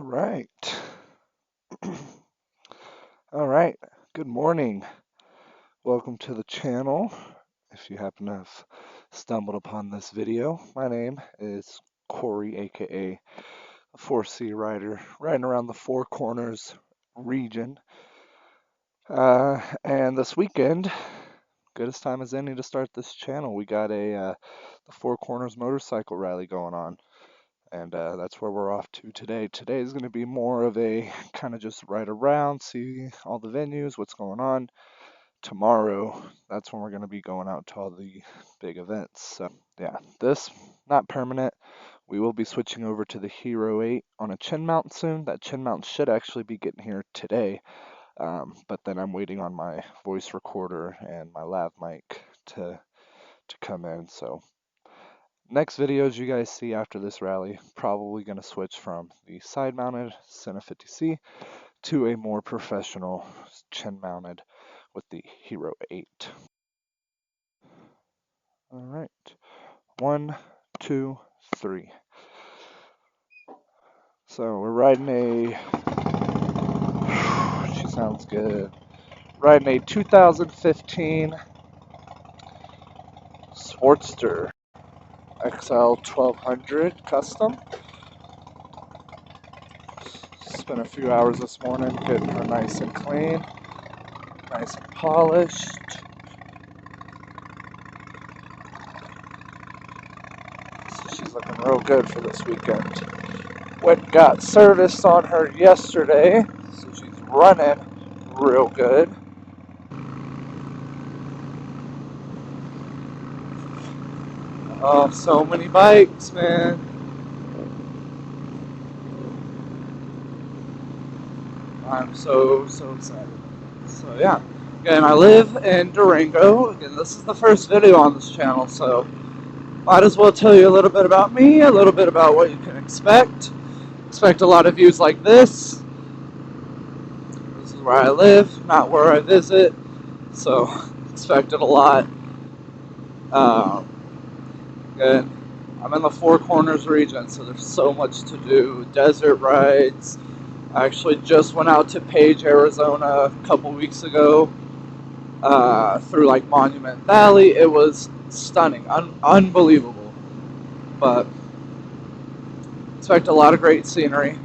right. All right. Good morning. Welcome to the channel. If you happen to have stumbled upon this video, my name is Corey, aka a 4C rider, riding around the Four Corners region. And this weekend, good as time as any to start this channel. We got the Four Corners motorcycle rally going on. And that's where we're off to today. Today is going to be more of a kind of just ride around, see all the venues, what's going on. Tomorrow, that's when we're going to be going out to all the big events. So, yeah, this not permanent. We will be switching over to the Hero 8 on a chin mount soon. That chin mount should actually be getting here today. But then I'm waiting on my voice recorder and my lav mic to come in. So next videos you guys see after this rally, probably going to switch from the side-mounted Senna 50C to a more professional chin-mounted with the Hero 8. All right, 1, 2, 3. So we're riding she sounds good. Riding a 2015 Sportster XL 1200 Custom. Spent a few hours this morning getting her nice and clean, nice and polished. So she's looking real good for this weekend. Went and got serviced on her yesterday, so she's running real good. Oh, so many bikes, man. I'm so excited. So yeah, again, I live in Durango. Again, this is the first video on this channel, so might as well tell you a little bit about me, a little bit about what you can expect. Expect a lot of views like this. This is where I live, not where I visit, so expected a lot. Again, I'm in the Four Corners region, so there's so much to do. Desert rides. I actually just went out to Page, Arizona a couple weeks ago through like Monument Valley. It was stunning, unbelievable. But expect a lot of great scenery.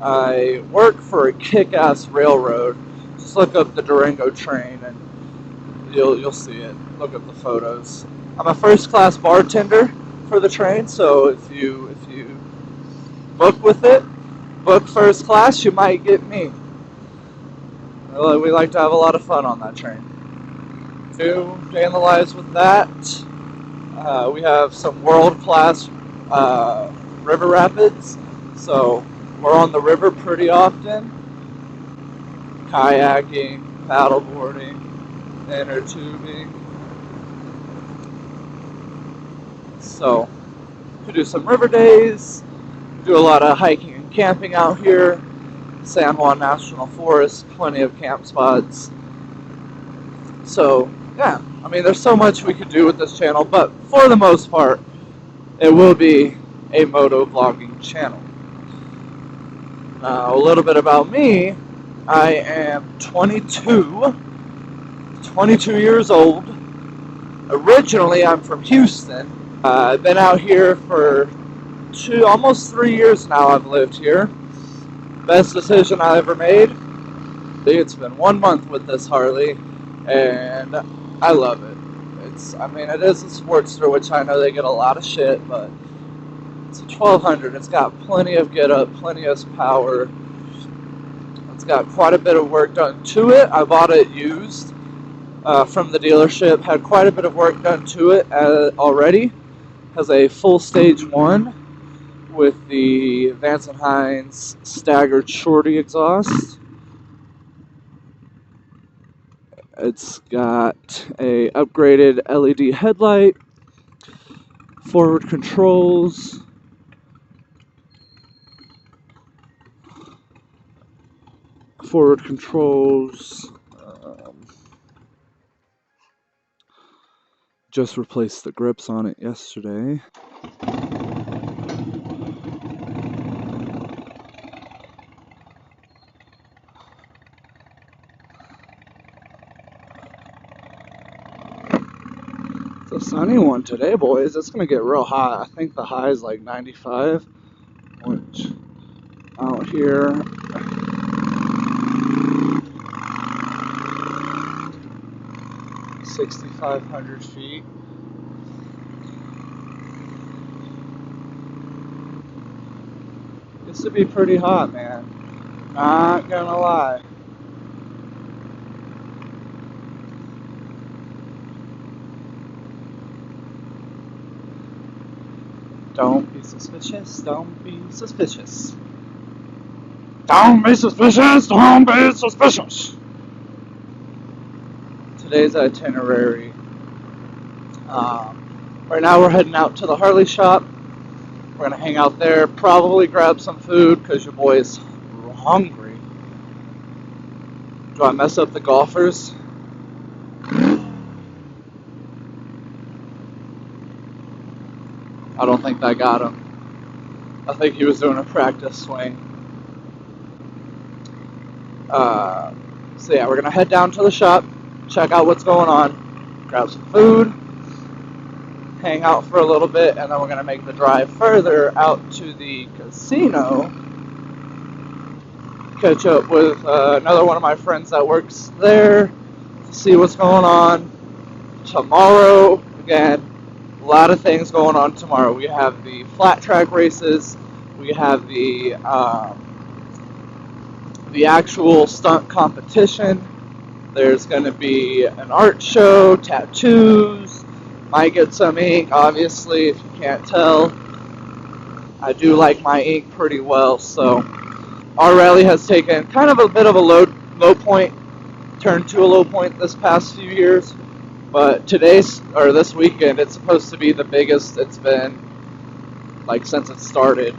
I work for a kick-ass railroad. Just look up the Durango train and you'll see it. Look up the photos. I'm a first-class bartender for the train, so if you book with it, book first class, you might get me. We like to have a lot of fun on that train. To analyze with that, we have some world-class river rapids, so we're on the river pretty often. Kayaking, paddleboarding, inner tubing. So we do some river days, do a lot of hiking and camping out here. San Juan National Forest, plenty of camp spots. So yeah, I mean, there's so much we could do with this channel, but for the most part, it will be a moto vlogging channel. Now, a little bit about me. I am 22 years old. Originally, I'm from Houston. I've been out here for almost 3 years now. I've lived here. Best decision I ever made. It's been 1 month with this Harley, and I love it. It is a Sportster, which I know they get a lot of shit, but it's a 1200. It's got plenty of get up, plenty of power. It's got quite a bit of work done to it. I bought it used from the dealership. Had quite a bit of work done to it already. Has a full stage 1 with the Vance & Hines staggered shorty exhaust. It's got a upgraded LED headlight, forward controls, just replaced the grips on it yesterday. It's a sunny one today, boys. It's gonna get real hot. I think the high is like 95, which out here, 6,500 feet. Used to be pretty hot, man. Not gonna lie. Don't be suspicious. Don't be suspicious. Don't be suspicious. Don't be suspicious. Today's itinerary. Right now we're heading out to the Harley shop. We're gonna hang out there, probably grab some food because your boy's hungry. Do I mess up the golfers? I don't think I got him. I think he was doing a practice swing. So yeah, we're gonna head down to the shop, check out what's going on, grab some food, hang out for a little bit, and then we're gonna make the drive further out to the casino. Catch up with another one of my friends that works there, see what's going on. Tomorrow, again, a lot of things going on tomorrow. We have the flat track races, we have the actual stunt competition. There's going to be an art show, tattoos, might get some ink, obviously, if you can't tell. I do like my ink pretty well, so our rally has taken kind of a bit of a low point, turned to a low point this past few years, but this weekend, it's supposed to be the biggest it's been, like, since it started.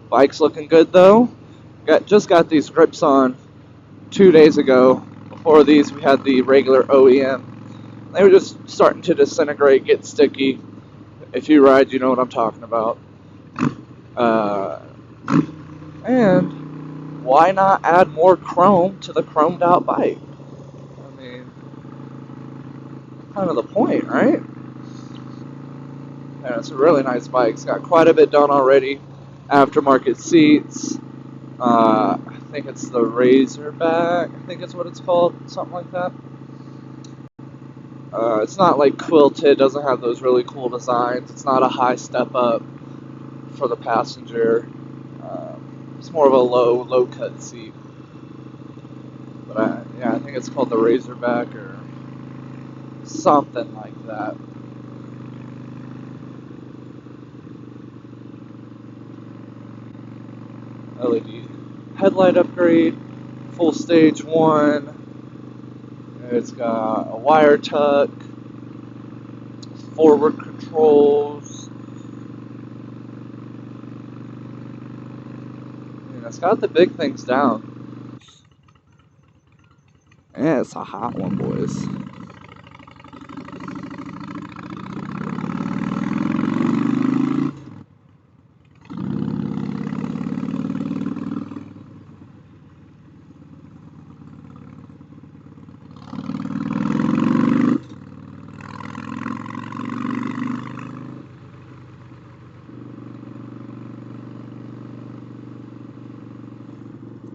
Bike's looking good, though. Just got these grips on 2 days ago. Before these, we had the regular OEM. They were just starting to disintegrate, get sticky. If you ride, you know what I'm talking about. And why not add more chrome to the chromed out bike? I mean, kind of the point, right? And it's a really nice bike. It's got quite a bit done already. Aftermarket seats. I think it's the Razorback. I think it's what it's called. Something like that. It's not like quilted. Doesn't have those really cool designs. It's not a high step up for the passenger. It's more of a low cut seat. But I think it's called the Razorback or something like that. LED headlight upgrade, full stage 1. It's got a wire tuck, forward controls. It's got the big things down. Yeah, it's a hot one, boys.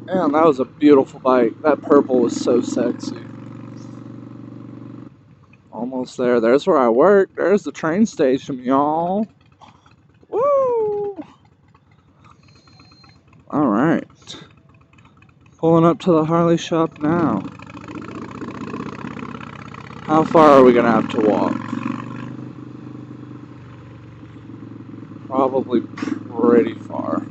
Man, that was a beautiful bike. That purple was so sexy. Almost there. There's where I work. There's the train station, y'all. Woo! Alright. Pulling up to the Harley shop now. How far are we gonna have to walk? Probably pretty far.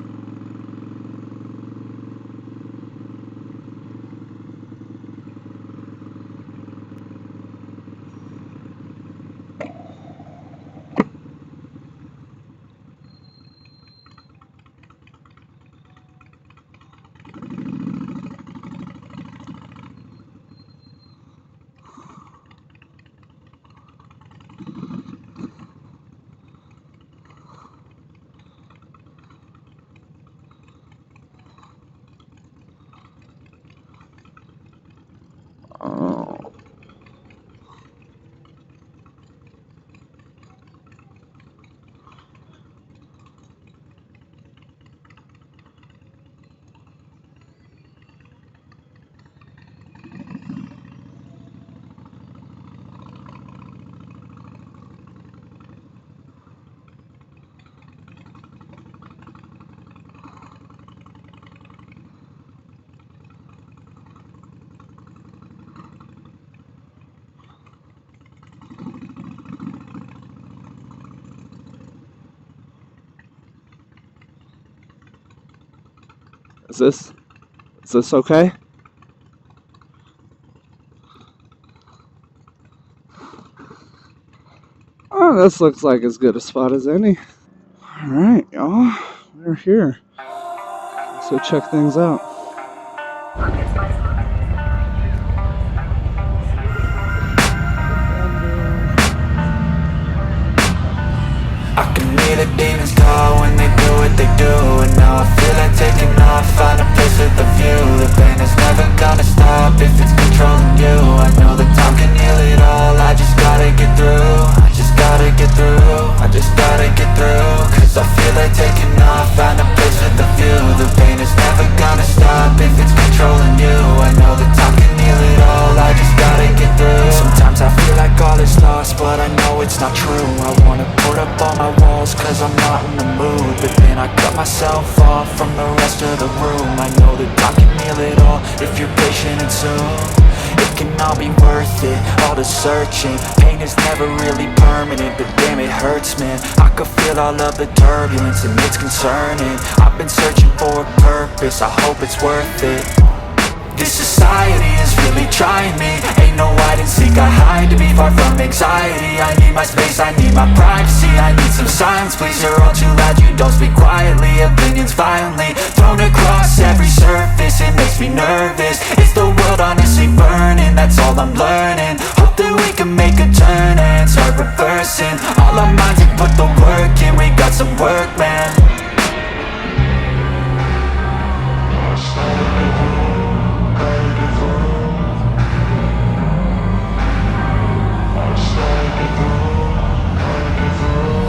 Is this okay? Oh, this looks like as good a spot as any. Alright, y'all. We're here. So check things out. I can hear the demons call when they do what they do. And now I feel like taking off, find a place with a view. The pain is never gonna stop if it's controlling you. I know that time can heal it all, I just gotta get through. I just gotta get through, I just gotta get through. Cause I feel like taking off, find a place with a view. The pain is never gonna stop if it's controlling you. I know that time can heal it all, I just gotta get through. Sometimes I feel like all is lost, but I know it's not true. I wanna put up all my walls cause I'm not in the mood, but then I cut myself off from the rest of the room. I know that time can heal it all if you're patient and soon it can all be worth it, all the searching. Pain is never really permanent, but damn it hurts, man. I could feel all of the turbulence and it's concerning. I've been searching for a purpose, I hope it's worth it. This society is really trying me. Ain't no hide and seek, I hide to be far from anxiety. I need my space, I need my privacy. I need some silence, please, you're all too loud. You don't speak quietly, opinions violently thrown across every surface. It makes me nervous, it's the world honestly burning. That's all I'm learning, hope that we can make a turn and start reversing. All our minds and put the work in, we got some work, man.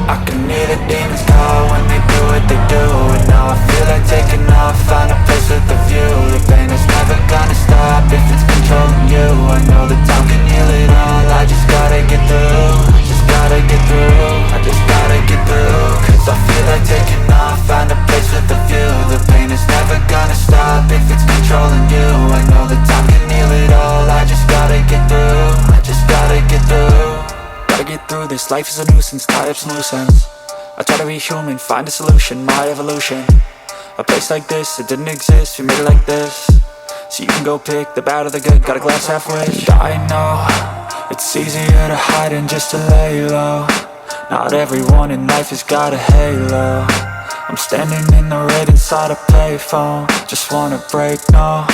I can hear the demons call when they do what they do. And now I feel like taking off, find a place with a view. The pain is never gonna stop if it's controlling you. I know that time can heal it all, I just gotta get through. I just gotta get through, I just gotta get through. Cause I feel like taking off, find a place with a view. The pain is never gonna stop if it's controlling you. I know that time can heal it all, I just gotta get through. I just gotta get through. Gotta get through this, life is a nuisance, tie up some loose ends. I try to be human, find a solution, my evolution. A place like this, it didn't exist, we made it like this. So you can go pick the bad or the good, got a glass half wish. I know, it's easier to hide than just to lay low. Not everyone in life has got a halo. I'm standing in the red inside a payphone, just wanna break, no.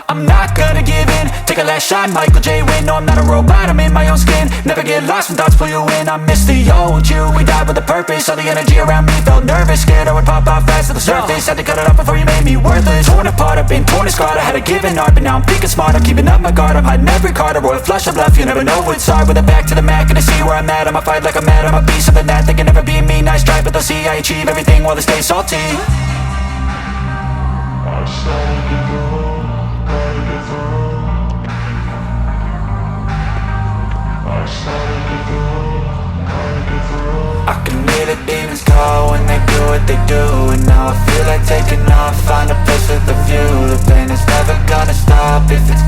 I'm not gonna give in, take a last shot, Michael J. Win. No, I'm not a robot, I'm in my own skin. Never get lost when thoughts pull you in. I miss the old you, we died with a purpose. All the energy around me felt nervous, scared I would pop out fast to the surface. Had to cut it off before you made me worthless. Torn apart, I've been torn and scarred. I had a given art, but now I'm thinking smart. I'm keeping up my guard, I'm hiding every card. A royal flush of left, you never know what's hard. With a back to the mat, gonna see where I'm at. I'ma fight like I'm mad, I'ma be something that they can never be me. Nice try, but they'll see I achieve everything while they stay salty. I can hear the demons call when they do what they do. And now I feel like taking off, find a place with a view. The pain is never gonna stop if it's